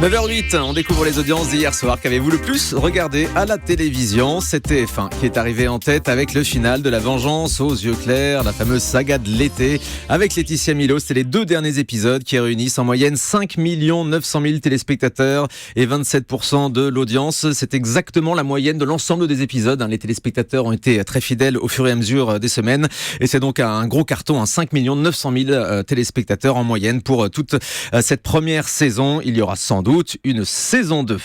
9h08, on découvre les audiences d'hier soir. Qu'avez-vous le plus regardé à la télévision? C'est TF1 qui est arrivé en tête avec le final de La Vengeance aux yeux clairs, la fameuse saga de l'été avec Laetitia Milot. C'est les 2 derniers épisodes qui réunissent en moyenne 5 900 000 téléspectateurs et 27% de l'audience. C'est exactement la moyenne de l'ensemble des épisodes. Les téléspectateurs ont été très fidèles au fur et à mesure des semaines et c'est donc un gros carton, 5 900 000 téléspectateurs en moyenne pour toute cette première saison. Il y aura sans doute une saison 2.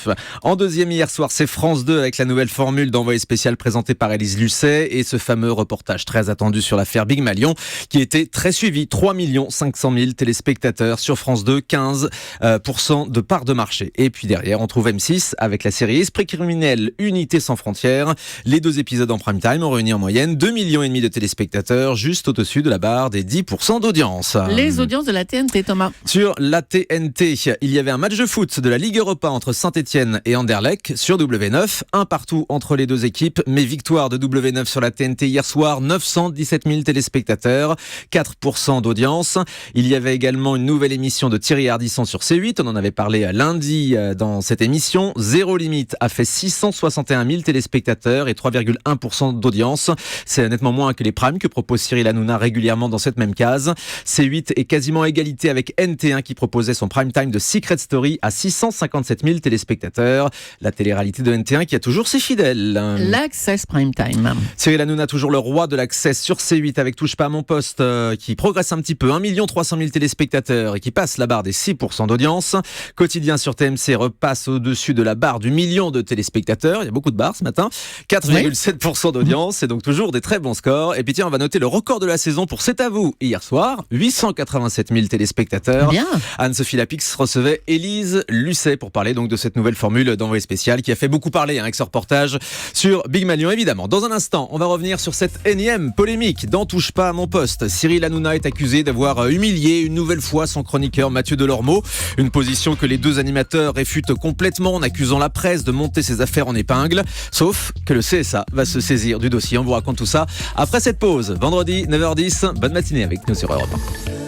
En deuxième hier soir, c'est France 2 avec la nouvelle formule d'envoyé spécial présentée par Élise Lucet et ce fameux reportage très attendu sur l'affaire Big Malion qui était très suivi. 3 500 000 téléspectateurs sur France 2, 15% de part de marché. Et puis derrière, on trouve M6 avec la série Esprit criminel, Unité sans frontières. Les 2 épisodes en prime time ont réuni en moyenne 2,5 millions de téléspectateurs, juste au-dessus de la barre des 10% d'audience. Les audiences de la TNT, Thomas. Sur la TNT, il y avait un match de foot de la Ligue Europa entre Saint-Etienne et Anderlecht sur W9, un partout entre les 2 équipes, mais victoire de W9 sur la TNT hier soir, 917 000 téléspectateurs, 4% d'audience. Il y avait également une nouvelle émission de Thierry Ardisson sur C8, on en avait parlé lundi dans cette émission. Zéro limite a fait 661 000 téléspectateurs et 3,1% d'audience. C'est nettement moins que les primes que propose Cyril Hanouna régulièrement dans cette même case. C8 est quasiment à égalité avec NT1 qui proposait son prime time de Secret Story à 657 000 téléspectateurs. La télé-réalité de NT1 qui a toujours ses fidèles. L'Access Prime Time. Cyril Hanouna, toujours le roi de l'Access sur C8 avec Touche pas à mon poste qui progresse un petit peu. 1 300 000 téléspectateurs et qui passe la barre des 6% d'audience. Quotidien sur TMC repasse au-dessus de la barre du million de téléspectateurs. Il y a beaucoup de barres ce matin. 4,7% d'audience. C'est donc toujours des très bons scores. Et puis tiens, on va noter le record de la saison pour C'est à vous hier soir. 887 000 téléspectateurs. Bien. Anne-Sophie Lapix recevait Élise Lucet pour parler donc de cette nouvelle formule d'envoyé spécial qui a fait beaucoup parler avec ce reportage sur Big Malion évidemment. Dans un instant, on va revenir sur cette énième polémique d'En touche pas à mon poste. Cyril Hanouna est accusé d'avoir humilié une nouvelle fois son chroniqueur Mathieu Delormeau. Une position que les 2 animateurs réfutent complètement en accusant la presse de monter ses affaires en épingle. Sauf que le CSA va se saisir du dossier. On vous raconte tout ça après cette pause. Vendredi 9h10, bonne matinée avec nous sur Europe 1.